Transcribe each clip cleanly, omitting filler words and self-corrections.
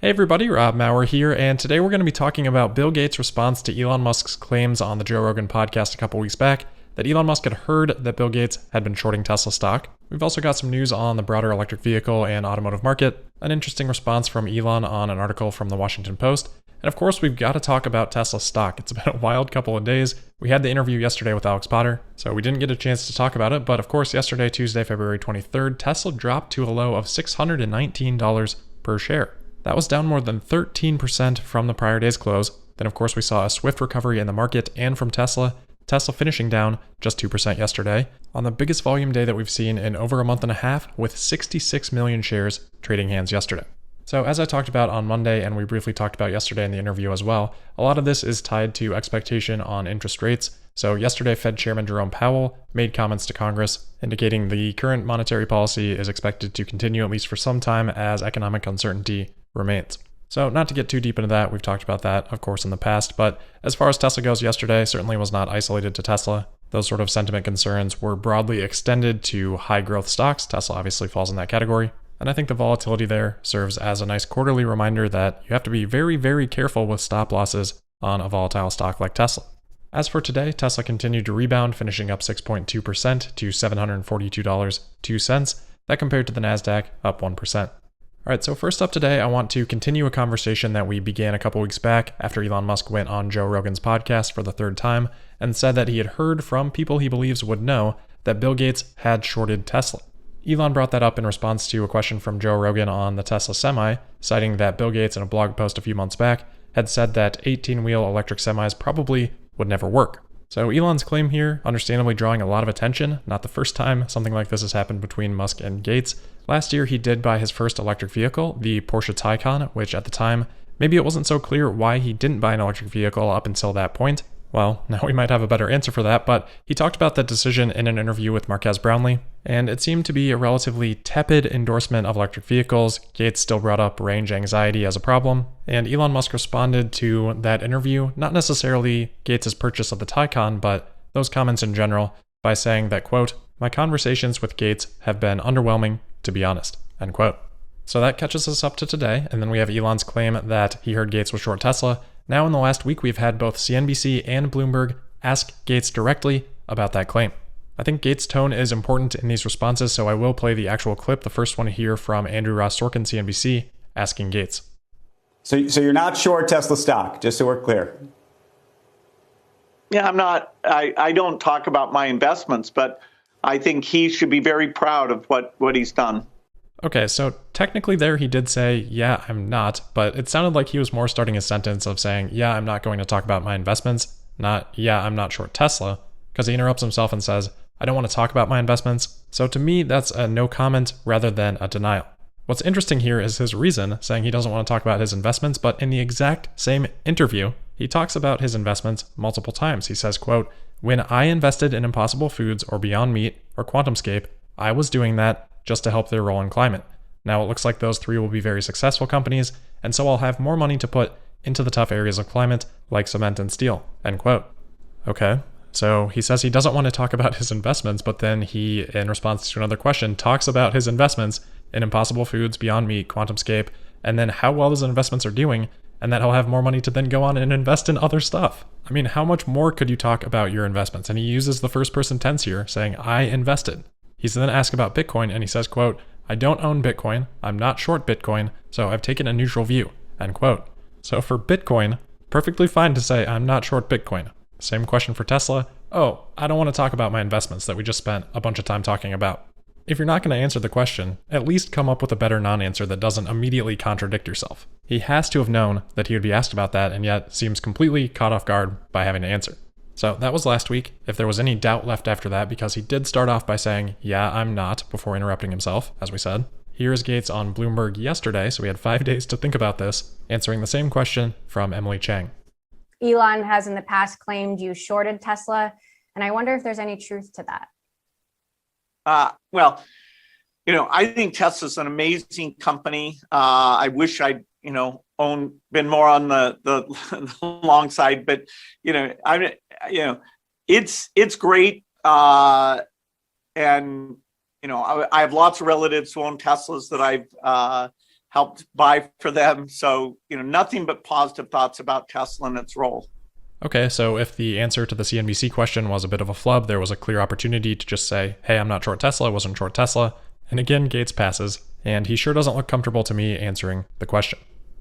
Hey everybody, Rob Maurer here, and today we're going to be talking about Bill Gates' response to Elon Musk's claims on the Joe Rogan podcast a couple weeks back that Elon Musk had heard that Bill Gates had been shorting Tesla stock. We've also got some news on the broader electric vehicle and automotive market, an interesting response from Elon on an article from the Washington Post, and of course we've got to talk about Tesla stock. It's been a wild couple of days. We had the interview yesterday with Alex Potter, so we didn't get a chance to talk about it, but of course yesterday, Tuesday, February 23rd, Tesla dropped to a low of $619 per share. That was down more than 13% from the prior day's close. Then of course we saw a swift recovery in the market and from Tesla finishing down just 2% yesterday on the biggest volume day that we've seen in over a month and a half, with 66 million shares trading hands yesterday. So as I talked about on Monday, and we briefly talked about yesterday in the interview as well, a lot of this is tied to expectation on interest rates. So yesterday, Fed Chairman Jerome Powell made comments to Congress indicating the current monetary policy is expected to continue at least for some time as economic uncertainty remains. So not to get too deep into that, we've talked about that, of course, in the past, but as far as Tesla goes yesterday, certainly was not isolated to Tesla. Those sort of sentiment concerns were broadly extended to high growth stocks. Tesla obviously falls in that category. And I think the volatility there serves as a nice quarterly reminder that you have to be very, very careful with stop losses on a volatile stock like Tesla. As for today, Tesla continued to rebound, finishing up 6.2% to $742.02. That compared to the NASDAQ, up 1%. All right, so first up today, I want to continue a conversation that we began a couple weeks back after Elon Musk went on Joe Rogan's podcast for the third time and said that he had heard from people he believes would know that Bill Gates had shorted Tesla. Elon brought that up in response to a question from Joe Rogan on the Tesla Semi, citing that Bill Gates in a blog post a few months back had said that 18-wheel electric semis probably would never work. So Elon's claim here, understandably drawing a lot of attention. Not the first time something like this has happened between Musk and Gates. Last year, he did buy his first electric vehicle, the Porsche Taycan, which at the time, maybe it wasn't so clear why he didn't buy an electric vehicle up until that point. Well, now we might have a better answer for that, but he talked about that decision in an interview with Marques Brownlee, and it seemed to be a relatively tepid endorsement of electric vehicles. Gates still brought up range anxiety as a problem, and Elon Musk responded to that interview, not necessarily Gates' purchase of the Taycan, but those comments in general, by saying that, quote, "My conversations with Gates have been underwhelming, to be honest," end quote. So that catches us up to today, and then we have Elon's claim that he heard Gates was short Tesla. Now in the last week, we've had both CNBC and Bloomberg ask Gates directly about that claim. I think Gates' tone is important in these responses, so I will play the actual clip, the first one here from Andrew Ross Sorkin, CNBC, asking Gates. So you're not short Tesla stock, just so we're clear. Yeah, I'm not. I don't talk about my investments, but I think he should be very proud of what he's done. Okay, so technically there he did say, yeah, I'm not, but it sounded like he was more starting a sentence of saying, yeah, I'm not going to talk about my investments, not, yeah, I'm not short Tesla, because he interrupts himself and says, I don't want to talk about my investments. So to me, that's a no comment rather than a denial. What's interesting here is his reason, saying he doesn't want to talk about his investments, but in the exact same interview, he talks about his investments multiple times. He says, quote, "When I invested in Impossible Foods or Beyond Meat or QuantumScape, I was doing that just to help their role in climate. Now it looks like those three will be very successful companies, and so I'll have more money to put into the tough areas of climate, like cement and steel," end quote. Okay, so he says he doesn't want to talk about his investments, but then he, in response to another question, talks about his investments in Impossible Foods, Beyond Meat, QuantumScape, and then how well his investments are doing, and that he'll have more money to then go on and invest in other stuff. I mean, how much more could you talk about your investments? And he uses the first person tense here, saying, I invested. He's then asked about Bitcoin, and he says, quote, "I don't own Bitcoin, I'm not short Bitcoin, so I've taken a neutral view," end quote. So for Bitcoin, perfectly fine to say, I'm not short Bitcoin. Same question for Tesla. Oh, I don't want to talk about my investments that we just spent a bunch of time talking about. If you're not going to answer the question, at least come up with a better non-answer that doesn't immediately contradict yourself. He has to have known that he would be asked about that, and yet seems completely caught off guard by having to answer. So that was last week. If there was any doubt left after that, because he did start off by saying, yeah, I'm not, before interrupting himself, as we said. Here's Gates on Bloomberg yesterday, so we had 5 days to think about this, answering the same question from Emily Chang. Elon has in the past claimed you shorted Tesla, and I wonder if there's any truth to that. Well, I think Tesla's an amazing company. I wish I'd, been more on the long side, but it's great. And I have lots of relatives who own Teslas that I've helped buy for them. So, nothing but positive thoughts about Tesla and its role. Okay, so if the answer to the CNBC question was a bit of a flub, there was a clear opportunity to just say, hey, I'm not short Tesla, I wasn't short Tesla. And again, Gates passes, and he sure doesn't look comfortable to me answering the question.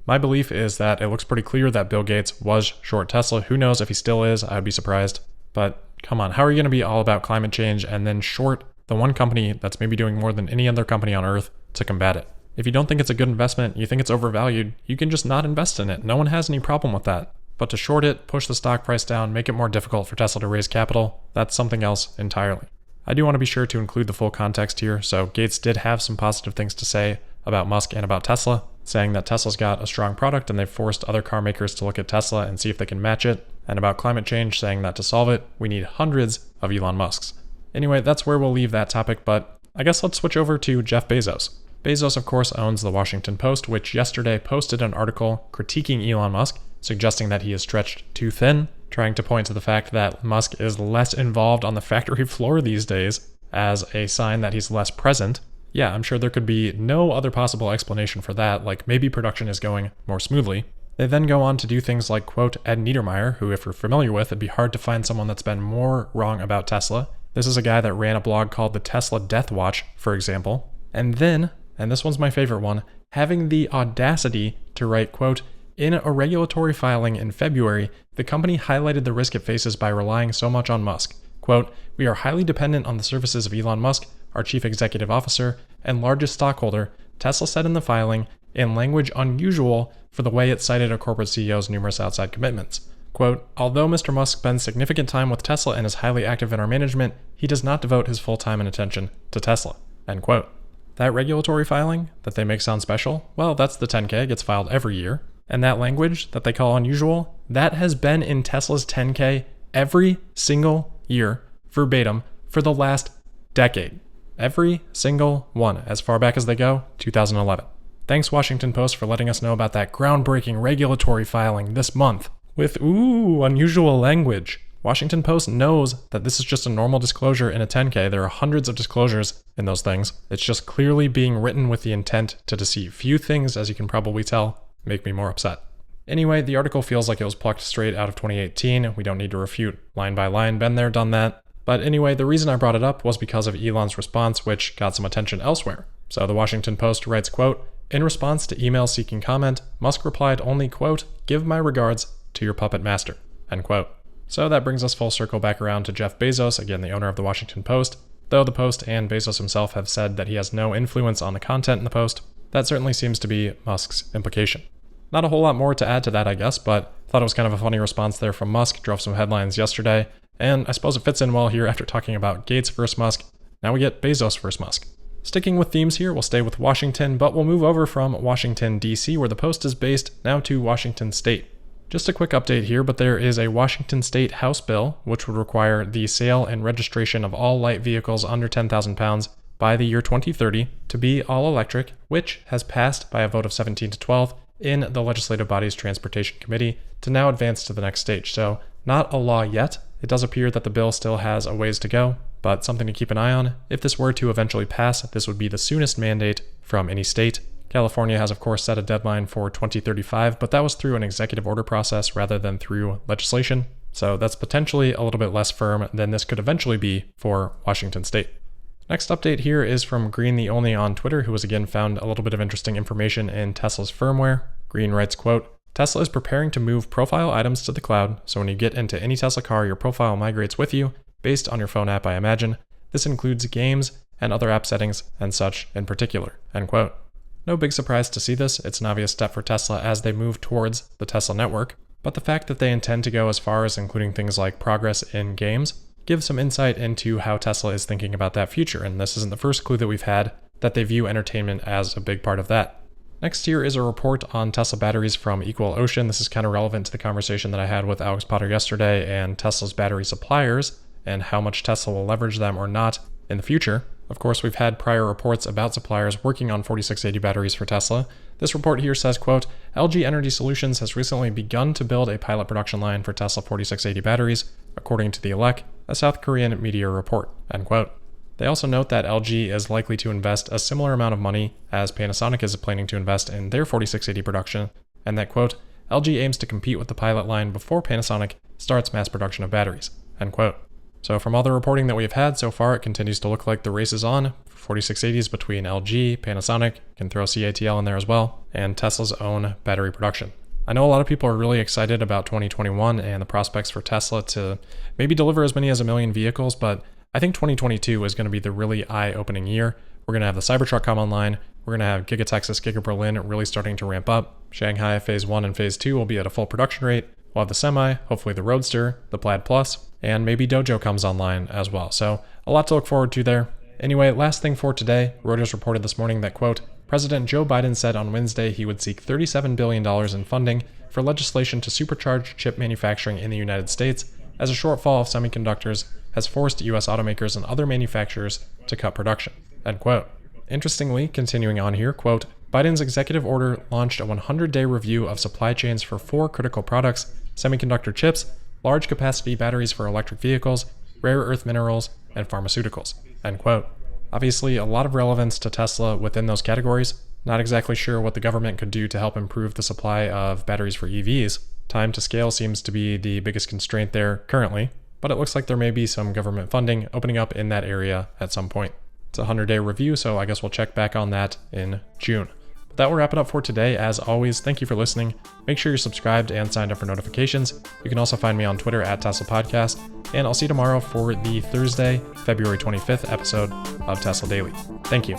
My belief is that it looks pretty clear that Bill Gates was short Tesla. Who knows if he still is? I would be surprised. But come on, how are you going to be all about climate change and then short the one company that's maybe doing more than any other company on earth to combat it? If you don't think it's a good investment, you think it's overvalued, you can just not invest in it. No one has any problem with that. But to short it, push the stock price down, make it more difficult for Tesla to raise capital, that's something else entirely. I do want to be sure to include the full context here. So Gates did have some positive things to say about Musk and about Tesla, saying that Tesla's got a strong product and they've forced other car makers to look at Tesla and see if they can match it, and about climate change, saying that to solve it, we need hundreds of Elon Musks. Anyway, that's where we'll leave that topic, but I guess let's switch over to Jeff Bezos. Bezos, of course, owns the Washington Post, which yesterday posted an article critiquing Elon Musk, suggesting that he is stretched too thin, trying to point to the fact that Musk is less involved on the factory floor these days as a sign that he's less present. Yeah, I'm sure there could be no other possible explanation for that, like maybe production is going more smoothly. They then go on to do things like quote Ed Niedermeyer, who if you're familiar with, it'd be hard to find someone that's been more wrong about Tesla. This is a guy that ran a blog called the Tesla Death Watch, for example. And then, and this one's my favorite one, having the audacity to write quote, in a regulatory filing in February, the company highlighted the risk it faces by relying so much on Musk. Quote, we are highly dependent on the services of Elon Musk, our chief executive officer and largest stockholder, Tesla said in the filing, in language unusual for the way it cited a corporate CEO's numerous outside commitments. Quote, although Mr. Musk spends significant time with Tesla and is highly active in our management, he does not devote his full time and attention to Tesla. End quote. That regulatory filing that they make sound special, well, that's the 10K, it gets filed every year. And that language that they call unusual, that has been in Tesla's 10K every single year, verbatim, for the last decade. Every single one, as far back as they go, 2011. Thanks, Washington Post, for letting us know about that groundbreaking regulatory filing this month with, unusual language. Washington Post knows that this is just a normal disclosure in a 10K. There are hundreds of disclosures in those things. It's just clearly being written with the intent to deceive. Few things, as you can probably tell, make me more upset. Anyway, the article feels like it was plucked straight out of 2018. We don't need to refute line by line. Been there, done that. But anyway, the reason I brought it up was because of Elon's response, which got some attention elsewhere. So the Washington Post writes, quote, in response to emails seeking comment, Musk replied only, quote, give my regards to your puppet master, end quote. So that brings us full circle back around to Jeff Bezos, again the owner of the Washington Post. Though the Post and Bezos himself have said that he has no influence on the content in the Post, that certainly seems to be Musk's implication. Not a whole lot more to add to that, I guess, but thought it was kind of a funny response there from Musk, drove some headlines yesterday, and I suppose it fits in well here after talking about Gates versus Musk. Now we get Bezos versus Musk. Sticking with themes here, we'll stay with Washington, but we'll move over from Washington, D.C., where the Post is based, now to Washington State. Just a quick update here, but there is a Washington State House bill which would require the sale and registration of all light vehicles under 10,000 pounds by the year 2030 to be all electric, which has passed by a vote of 17 to 12 in the legislative body's Transportation Committee to now advance to the next stage. So not a law yet. It does appear that the bill still has a ways to go, but something to keep an eye on. If this were to eventually pass, this would be the soonest mandate from any state. California has, of course, set a deadline for 2035, but that was through an executive order process rather than through legislation. So that's potentially a little bit less firm than this could eventually be for Washington State. Next update here is from Green the Only on Twitter, who has again found a little bit of interesting information in Tesla's firmware. Green writes, quote, Tesla is preparing to move profile items to the cloud, so when you get into any Tesla car, your profile migrates with you, based on your phone app, I imagine. This includes games and other app settings and such in particular, end quote. No big surprise to see this. It's an obvious step for Tesla as they move towards the Tesla network, but the fact that they intend to go as far as including things like progress in games gives some insight into how Tesla is thinking about that future, and this isn't the first clue that we've had that they view entertainment as a big part of that. Next here is a report on Tesla batteries from Equal Ocean. This is kind of relevant to the conversation that I had with Alex Potter yesterday and Tesla's battery suppliers and how much Tesla will leverage them or not in the future. Of course, we've had prior reports about suppliers working on 4680 batteries for Tesla. This report here says, quote, LG Energy Solutions has recently begun to build a pilot production line for Tesla 4680 batteries, according to the ELEC, a South Korean media report, end quote. They also note that LG is likely to invest a similar amount of money as Panasonic is planning to invest in their 4680 production, and that, quote, LG aims to compete with the pilot line before Panasonic starts mass production of batteries, end quote. So from all the reporting that we've had so far, it continues to look like the race is on. 4680s between LG, Panasonic, can throw CATL in there as well, and Tesla's own battery production. I know a lot of people are really excited about 2021 and the prospects for Tesla to maybe deliver as many as 1 million vehicles, but I think 2022 is going to be the really eye-opening year. We're going to have the Cybertruck come online. We're going to have Giga Texas, Giga Berlin really starting to ramp up. Shanghai Phase 1 and Phase 2 will be at a full production rate. We'll have the Semi, hopefully the Roadster, the Plaid Plus, and maybe Dojo comes online as well. So a lot to look forward to there. Anyway, last thing for today, Reuters reported this morning that, quote, President Joe Biden said on Wednesday he would seek $37 billion in funding for legislation to supercharge chip manufacturing in the United States, as a shortfall of semiconductors has forced U.S. automakers and other manufacturers to cut production, end quote. Interestingly, continuing on here, quote, Biden's executive order launched a 100-day review of supply chains for 4 critical products: semiconductor chips, large capacity batteries for electric vehicles, rare earth minerals, and pharmaceuticals, end quote. Obviously, a lot of relevance to Tesla within those categories. Not exactly sure what the government could do to help improve the supply of batteries for EVs. Time to scale seems to be the biggest constraint there currently, but it looks like there may be some government funding opening up in that area at some point. It's a 100-day review, so I guess we'll check back on that in June. But that will wrap it up for today. As always, thank you for listening. Make sure you're subscribed and signed up for notifications. You can also find me on Twitter at Tesla Podcast, and I'll see you tomorrow for the Thursday, February 25th episode of Tesla Daily. Thank you.